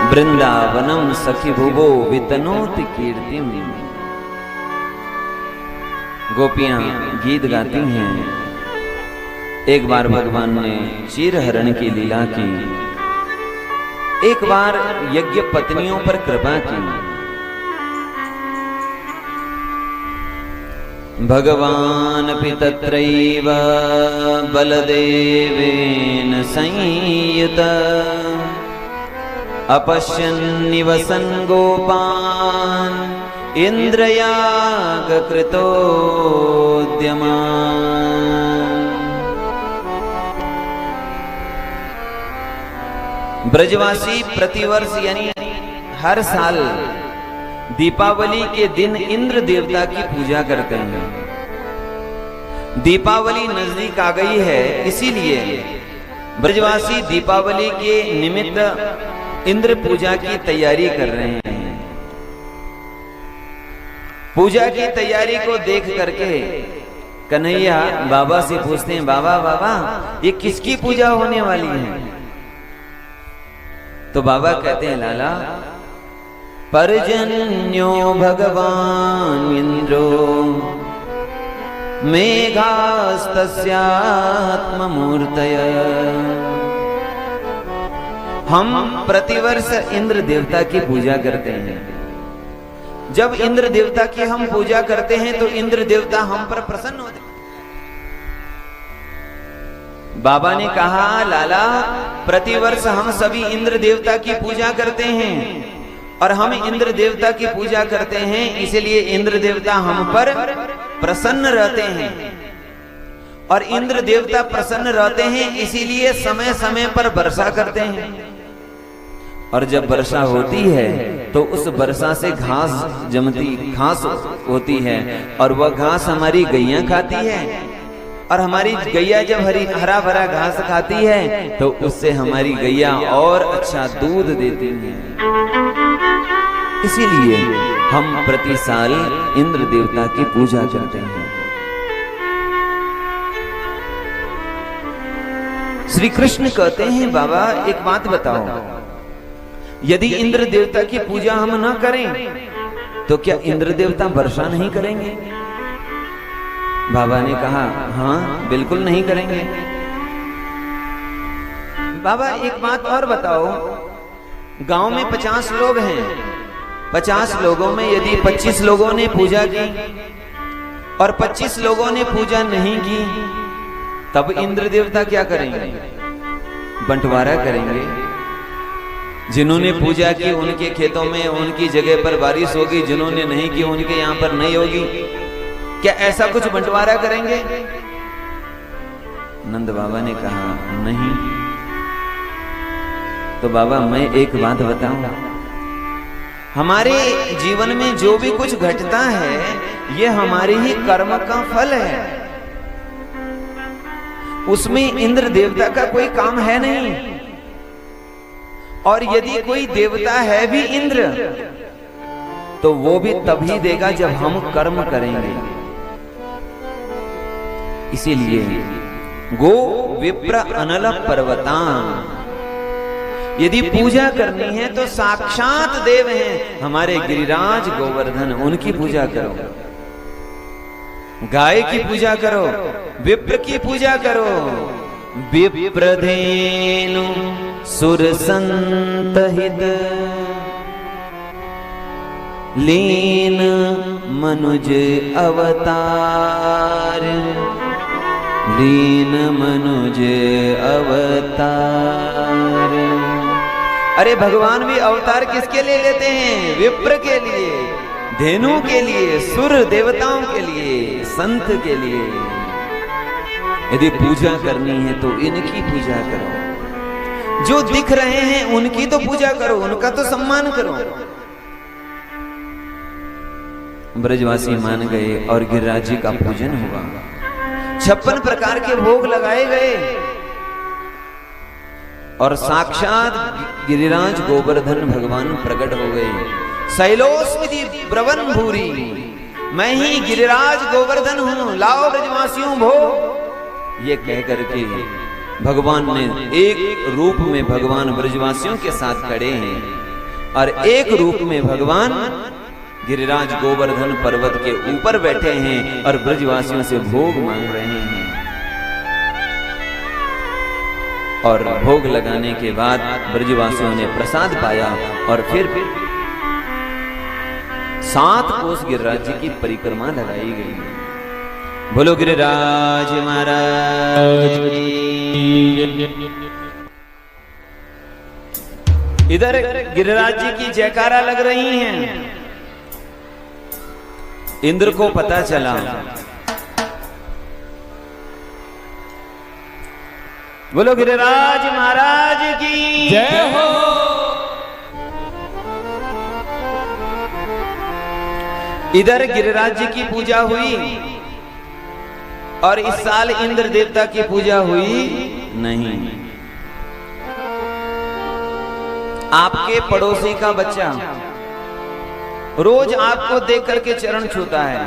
वृंदावनम सखी भुवो वितनोति कीर्तिम। गोपियां गीत गाती हैं। एक बार भगवान ने चीरहरण की लीला की, एक बार यज्ञ पत्नियों पर कृपा की। भगवान अपि तत्रैव बलदेवेन संयुत अपश्यन्निव गोपान् इंद्रयाग कृतोद्यमान्। ब्रजवासी प्रतिवर्ष यानी हर साल दीपावली के दिन इंद्र देवता की पूजा करते हैं। दीपावली नजदीक आ गई है, इसीलिए ब्रजवासी दीपावली के निमित्त इंद्र पूजा की तैयारी कर रहे हैं। पूजा की तैयारी को देख करके कन्हैया बाबा से पूछते हैं, बाबा बाबा ये किसकी पूजा होने वाली है? तो बाबा कहते हैं, लाला पर्जन्यो भगवान इंद्रो मेघास्तस्यात्ममूर्तय। हम प्रतिवर्ष इंद्र देवता की पूजा करते हैं। जब इंद्र देवता की हम पूजा करते हैं तो इंद्र देवता हम पर प्रसन्न होते हैं। बाबा ने कहा, लाला प्रतिवर्ष हम सभी इंद्र देवता की पूजा करते हैं और हम इंद्र देवता की पूजा करते हैं, इसलिए इंद्र देवता हम पर प्रसन्न रहते हैं। और इंद्र देवता प्रसन्न रहते हैं इसीलिए समय समय पर वर्षा करते हैं। और जब वर्षा होती है तो उस वर्षा से घास जमती, घास होती है और वह घास हमारी गैया खाती है। और हमारी गैया जब हरा भरा घास खाती है तो उससे हमारी गैया और अच्छा दूध देती है। इसीलिए हम प्रति साल इंद्र देवता की पूजा करते हैं। श्री कृष्ण कहते हैं, बाबा एक बात बताओ, यदि इंद्र देवता की पूजा हम न करें तो क्या इंद्र देवता वर्षा नहीं करेंगे? बाबा ने कहा, हाँ बिल्कुल नहीं करेंगे। बाबा एक बात और बताओ, गांव में 50 लोग हैं, 50 लोगों में यदि 25 लोगों ने पूजा की और 25 लोगों ने पूजा नहीं की, तब इंद्र देवता क्या करेंगे? बंटवारा करेंगे। जिन्होंने पूजा की उनके खेतों में उनकी जगह पर बारिश होगी, जिन्होंने नहीं की उनके यहाँ पर नहीं होगी। क्या ऐसा कुछ बंटवारा करेंगे? नंद बाबा ने कहा, नहीं। तो बाबा मैं एक बात बताऊं, हमारे जीवन में जो भी कुछ घटता है ये हमारे ही कर्म का फल है, उसमें इंद्र देवता का कोई काम है नहीं। और यदि कोई देवता है भी इंद्र तो वो भी तभी देगा जब हम कर्म करेंगे। इसीलिए गो विप्र अनल पर्वतान, यदि पूजा करनी है तो साक्षात देव हैं हमारे गिरिराज गोवर्धन, उनकी पूजा करो। गाय की पूजा करो, विप्र की पूजा करो। विप्रधेनु सुर संतहित लीन मनुज अवतार, लीन मनुज अवतार। अरे भगवान भी अवतार किसके लिए लेते हैं? विप्र के लिए, धेनु के लिए, सुर देवताओं के लिए, संत के लिए। यदि पूजा करनी है तो इनकी पूजा करो। जो दिख रहे हैं उनकी तो पूजा करो, उनका तो सम्मान करो। ब्रजवासी मान गए और गिरिराज जी का पूजन हुआ। 56 प्रकार के भोग लगाए गए और साक्षात गिरिराज गोवर्धन भगवान प्रकट हो गए। शैलोस्मिति ब्रवन भूरी, मैं ही गिरिराज गोवर्धन हूं, लाओ ब्रजवासियों भोग। ये कह करके भगवान ने एक रूप में भगवान ब्रजवासियों के साथ खड़े हैं और एक रूप में भगवान गिरिराज गोवर्धन पर्वत के ऊपर बैठे हैं और ब्रजवासियों से भोग मांग रहे हैं। और भोग लगाने के बाद ब्रजवासियों ने प्रसाद पाया और फिर 7 कोस गिरिराज जी की परिक्रमा लगाई गई। बोलो गिरिराज महाराज की। इधर गिरिराज जी की जयकारा लग रही हैं। इंद्र को पता चला, बोलो गिरिराज महाराज की जय हो। इधर गिरिराज जी की पूजा हुई और इस साल इंद्र देवता की पूजा हुई नहीं। आपके पड़ोसी का बच्चा रोज आपको देख करके चरण छूता है,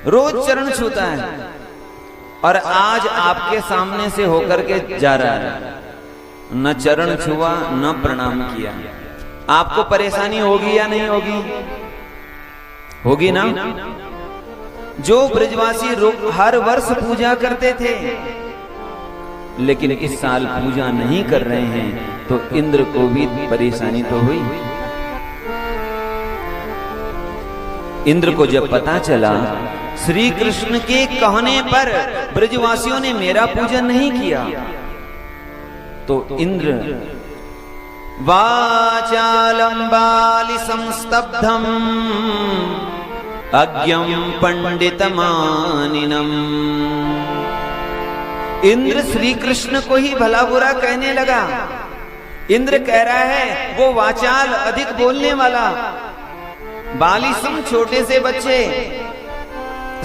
रोज चरण छूता है, और आज आपके सामने से होकर के जा रहा है, न चरण छुआ न प्रणाम किया। आपको परेशानी होगी या नहीं होगी? होगी ना। जो ब्रजवासी हर वर्ष पूजा करते थे लेकिन इस साल पूजा नहीं कर रहे हैं, तो इंद्र को भी परेशानी तो हुई। इंद्र को जब पता चला श्री कृष्ण के कहने पर ब्रजवासियों ने मेरा पूजन नहीं किया, तो इंद्र वाचालं बालि संस्तब्धम अज्ञं पंडितमानिनम। इंद्र श्री कृष्ण को ही भला बुरा कहने लगा। इंद्र कह रहा है वो वाचाल, अधिक बोलने वाला, बालिसम छोटे से बच्चे,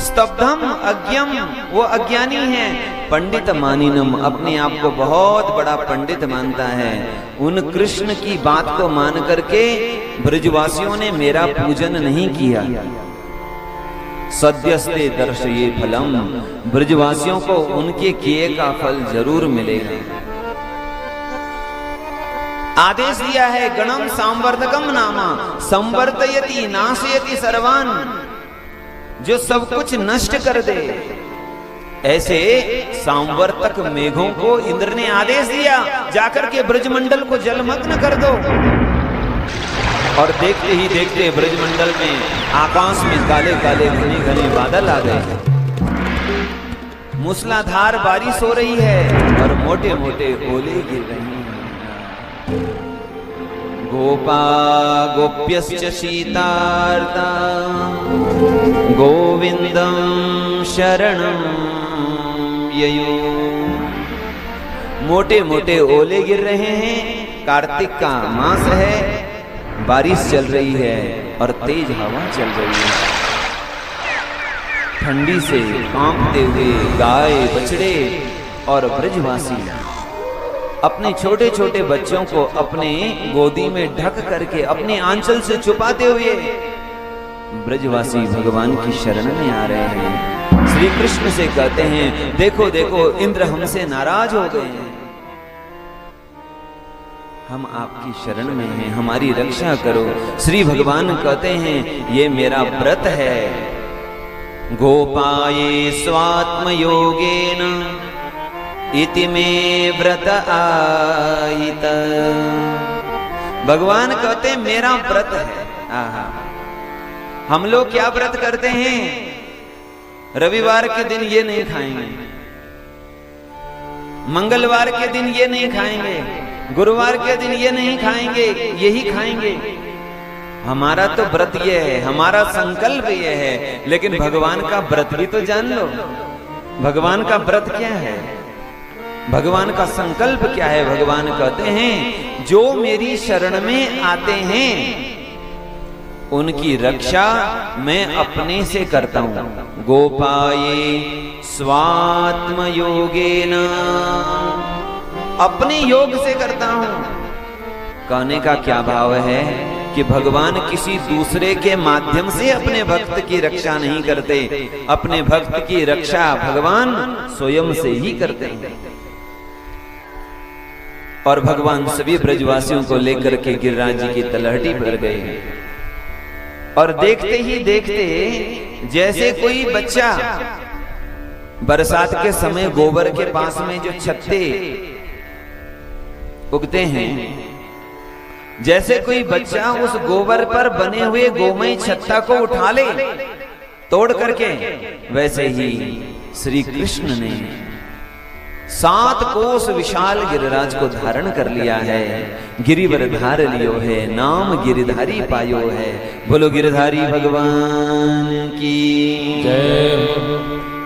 स्तब्धम अज्ञम वो अज्ञानी है, पंडित मानिनम अपने आप को बहुत बड़ा पंडित मानता है। उन कृष्ण की बात को मान करके ब्रजवासियों ने मेरा पूजन नहीं किया। सद्यस्ते दर्शये फलम, ब्रजवासियों को उनके किए का फल जरूर मिलेगा। आदेश दिया है गणम सांवर्धकम नामा संवर्तयति नाशयति सर्वान, जो सब कुछ नष्ट कर दे। ऐसे सांवर्तक मेघों को इंद्र ने आदेश दिया जाकर के ब्रजमंडल को जलमग्न कर दो। और देखते ही देखते ब्रजमंडल में आकाश में काले काले घने घने बादल आ गए। मूसलाधार बारिश हो रही है और मोटे मोटे ओले गिर रहे हैं। गोपा गोप्यश्च शीतार्ता गोविंदं शरणं ययो। मोटे मोटे ओले गिर रहे हैं। कार्तिक का मास है, बारिश चल रही है और तेज हवा चल रही है। ठंडी से कांपते हुए गाय बछड़े और ब्रजवासी अपने छोटे छोटे बच्चों को अपने गोदी में ढक करके अपने आंचल से छुपाते हुए ब्रजवासी भगवान की शरण में आ रहे हैं। श्री कृष्ण से कहते हैं देखो देखो इंद्र हमसे नाराज हो गए हैं, हम आपकी शरण में हैं, हमारी रक्षा करो। श्री भगवान कहते हैं ये मेरा व्रत है। गोपाये स्वात्म योगेन इति में व्रत आहित। भगवान कहते हैं मेरा व्रत है। आहा, हम लोग क्या व्रत करते हैं? रविवार के दिन ये नहीं खाएंगे, मंगलवार के दिन ये नहीं खाएंगे, गुरुवार के दिन ये नहीं खाएंगे, यही खाएंगे। हमारा तो व्रत ये है, हमारा संकल्प ये है। लेकिन भगवान का व्रत भी तो जान लो। भगवान का व्रत क्या है, भगवान का संकल्प क्या है? भगवान कहते हैं जो मेरी शरण में आते हैं उनकी रक्षा मैं अपने से करता हूं। गोपाये स्वात्म योगेन, अपने योग से करता हूं। कहने का क्या भाव है कि भगवान किसी दूसरे के माध्यम से अपने भक्त की रक्षा नहीं करते, अपने भक्त की रक्षा भगवान स्वयं से ही करते हैं। और भगवान सभी ब्रजवासियों को लेकर के गिरिराज जी की तलहटी पर गए। और देखते ही देखते जैसे कोई बच्चा बरसात के समय गोबर के पास में जो छत्ते उगते हैं, जैसे कोई बच्चा उस गोबर पर बने हुए गोमय छत्ता को उठा ले तोड़ करके, वैसे ही श्री कृष्ण ने 7 कोस विशाल गिरिराज को धारण कर लिया है। गिरिवर धार लियो है, नाम गिरिधारी पायो है। बोलो गिरिधारी भगवान की जय।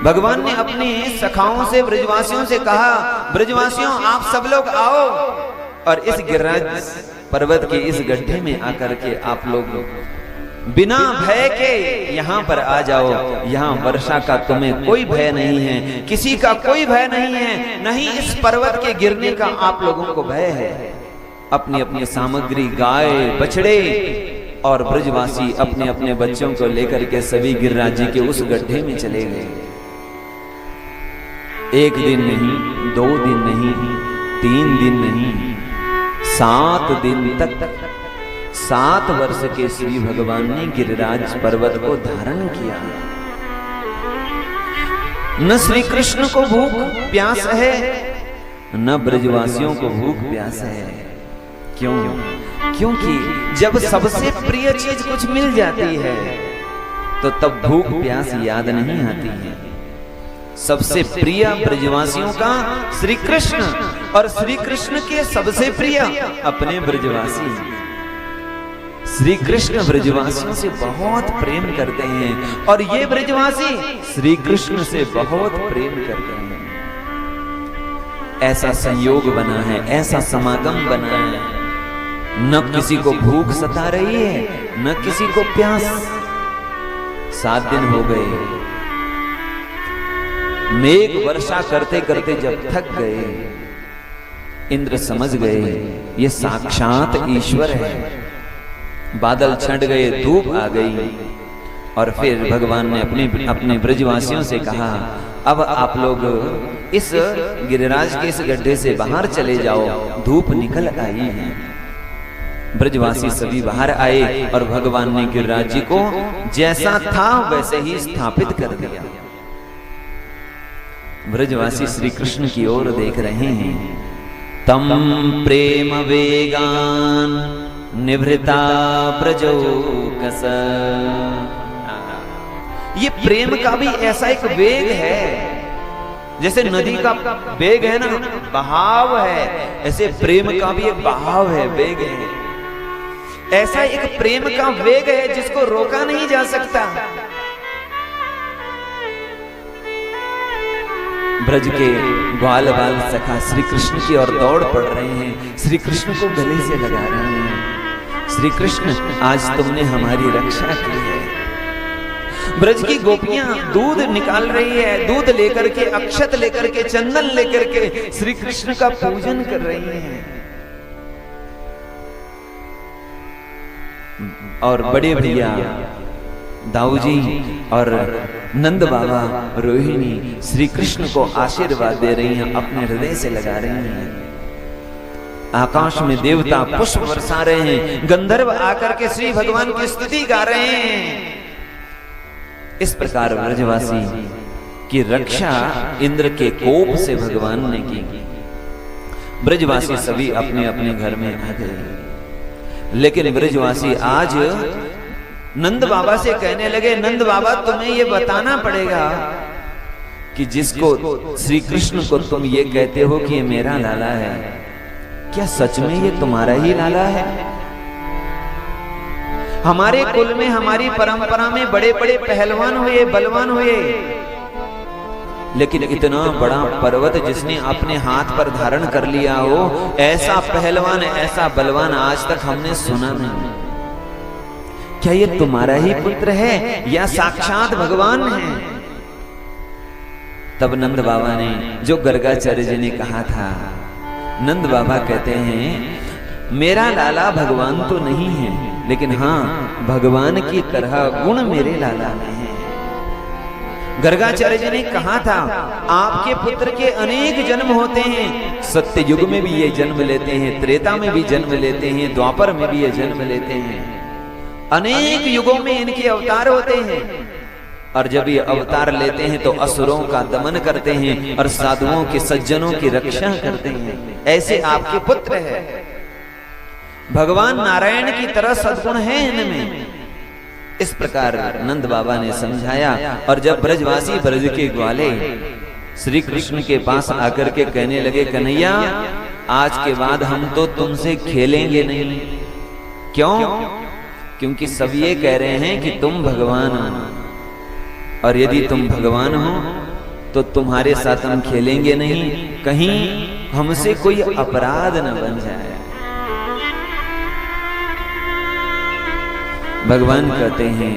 भगवान ने अपने सखाओं से, ब्रजवासियों से कहा, ब्रजवासियों आप सब लोग आओ और इस गिरिराज पर्वत के इस गड्ढे में आकर के आप लोग बिना भय के यहाँ पर आ जाओ। यहाँ वर्षा का तुम्हें कोई भय नहीं है, किसी का कोई भय नहीं है, नहीं इस पर्वत के गिरने का आप लोगों को भय है। अपनी अपनी सामग्री, गाय, बछड़े और ब्रजवासी अपने अपने बच्चों को लेकर के सभी गिरिराज जी के उस गड्ढे में चले गए। 1 दिन नहीं, 2 दिन नहीं, 3 दिन नहीं, 7 दिन तक 7 वर्ष के श्री भगवान ने गिरिराज पर्वत को धारण किया। न श्री कृष्ण को भूख प्यास है, न ब्रजवासियों को भूख प्यास है। क्यों? क्योंकि जब सबसे प्रिय चीज कुछ मिल जाती है तो तब भूख प्यास याद नहीं आती है। सबसे प्रिय ब्रजवासियों का श्री कृष्ण, और श्री कृष्ण के सबसे प्रिय अपने ब्रजवासी। श्री कृष्ण ब्रजवासियों से बहुत प्रेम करते हैं और ये ब्रजवासी श्री कृष्ण से बहुत प्रेम करते हैं। ऐसा संयोग बना है, ऐसा समागम बना है। न किसी को भूख सता रही है, न किसी को प्यास। 7 दिन हो गए। मेघ वर्षा करते करते जब थक गए, इंद्र समझ गए ये साक्षात ईश्वर है। बादल छंट गए, धूप आ गई और फिर भगवान ने अपने ब्रजवासियों से कहा, अब आप लोग इस गिरिराज के इस गड्ढे से बाहर चले जाओ, धूप निकल आई है। ब्रजवासी सभी बाहर आए और भगवान ने गिरिराज जी को जैसा था वैसे ही स्थापित कर दिया। ब्रजवासी श्री कृष्ण की ओर देख रहे हैं। तम प्रेम वेगान निभृता ब्रजोकस। ये प्रेम का भी ऐसा एक वेग है, जैसे नदी का वेग है ना, बहाव है, ऐसे प्रेम का भी एक बहाव है, वेग है। ऐसा एक प्रेम का वेग है जिसको रोका नहीं जा सकता। ब्रज के ग्वाल बाल सखा श्री कृष्ण की ओर दौड़ पड़ रहे हैं, श्री कृष्ण को गले से लगा रहे हैं। श्री कृष्ण आज तुमने हमारी रक्षा की है। ब्रज की गोपियां दूध निकाल रही है, दूध लेकर के, अक्षत लेकर के, चंदन लेकर के श्री कृष्ण का पूजन कर रही हैं। और बड़े भैया दाऊजी और नंद बाबा, रोहिणी श्री कृष्ण को आशीर्वाद दे रही हैं, अपने हृदय से लगा रही हैं। आकाश में देवता पुष्प बरसा रहे हैं, गंधर्व आकर के श्री भगवान की स्तुति गा रहे हैं। इस प्रकार ब्रजवासी की रक्षा इंद्र के कोप से भगवान ने की। ब्रजवासी सभी अपने अपने घर में आ गए, लेकिन ब्रजवासी आज नंद बाबा से कहने लगे, नंद बाबा तुम्हें ये बताना पड़ेगा कि जिसको श्री कृष्ण को तुम ये कहते हो कि ये मेरा लाला है, क्या सच में ये तुम्हारा ही लाला है? हमारे कुल में, हमारी परंपरा में बड़े बड़े पहलवान हुए, बलवान हुए, लेकिन इतना बड़ा पर्वत जिसने अपने हाथ पर धारण कर लिया हो, ऐसा पहलवान, ऐसा बलवान आज तक हमने सुना नहीं। क्या ये तुम्हारा ही पुत्र है या साक्षात भगवान है? तब नंद बाबा ने, जो गर्गाचार्य जी ने कहा था, नंद बाबा कहते हैं मेरा लाला भगवान तो नहीं है, लेकिन हाँ भगवान की तरह गुण मेरे लाला में है। गर्गाचार्य जी ने कहा था आपके पुत्र के अनेक जन्म होते हैं, सत्य युग में भी ये जन्म लेते हैं, त्रेता में भी जन्म लेते हैं, द्वापर में भी ये जन्म लेते हैं, अनेक युगों में इनके अवतार होते हैं। और जब ये अवतार लेते हैं तो असुरों का दमन करते हैं और साधुओं के सज्जनों की रक्षा करते हैं। ऐसे आपके पुत्र है। भगवान नारायण की तरह सद्गुण है इनमें। इस प्रकार नंद बाबा ने समझाया। और जब ब्रजवासी ब्रज के ग्वाले श्री कृष्ण के पास आकर के कहने लगे, कन्हैया आज के बाद हम तो तुमसे खेलेंगे नहीं। क्यों? क्योंकि सब ये कह रहे हैं कि तुम भगवान हो, और यदि तुम भगवान हो तो तुम्हारे साथ हम खेलेंगे नहीं, कहीं हमसे कोई अपराध न बन जाए। भगवान कहते हैं,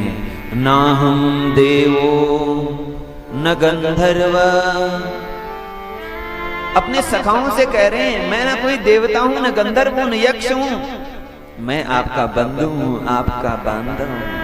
ना हम देवो न गंधर्व। अपने सखाओं से कह रहे हैं, मैं ना कोई देवता हूं, न गंधर्व हूं, न यक्ष हूं, मैं आपका बंधु हूं, आपका बांधव हूं।